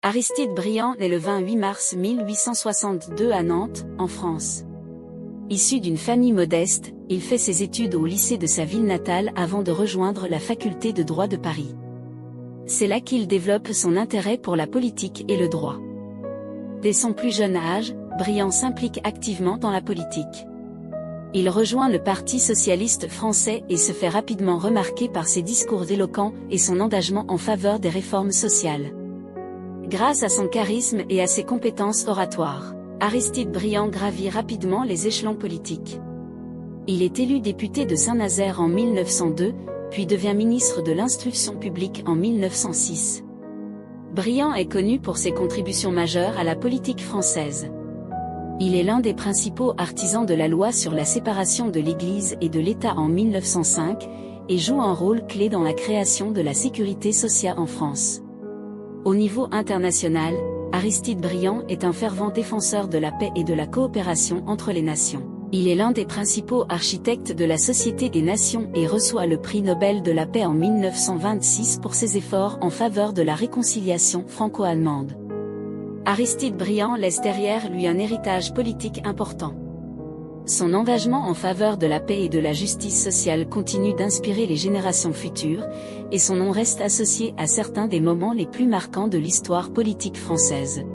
Aristide Briand naît le 28 mars 1862 à Nantes, en France. Issu d'une famille modeste, il fait ses études au lycée de sa ville natale avant de rejoindre la faculté de droit de Paris. C'est là qu'il développe son intérêt pour la politique et le droit. Dès son plus jeune âge, Briand s'implique activement dans la politique. Il rejoint le Parti socialiste français et se fait rapidement remarquer par ses discours éloquents et son engagement en faveur des réformes sociales. Grâce à son charisme et à ses compétences oratoires, Aristide Briand gravit rapidement les échelons politiques. Il est élu député de Saint-Nazaire en 1902, puis devient ministre de l'Instruction publique en 1906. Briand est connu pour ses contributions majeures à la politique française. Il est l'un des principaux artisans de la loi sur la séparation de l'Église et de l'État en 1905, et joue un rôle clé dans la création de la sécurité sociale en France. Au niveau international, Aristide Briand est un fervent défenseur de la paix et de la coopération entre les nations. Il est l'un des principaux architectes de la Société des Nations et reçoit le prix Nobel de la paix en 1926 pour ses efforts en faveur de la réconciliation franco-allemande. Aristide Briand laisse derrière lui un héritage politique important. Son engagement en faveur de la paix et de la justice sociale continue d'inspirer les générations futures, et son nom reste associé à certains des moments les plus marquants de l'histoire politique française.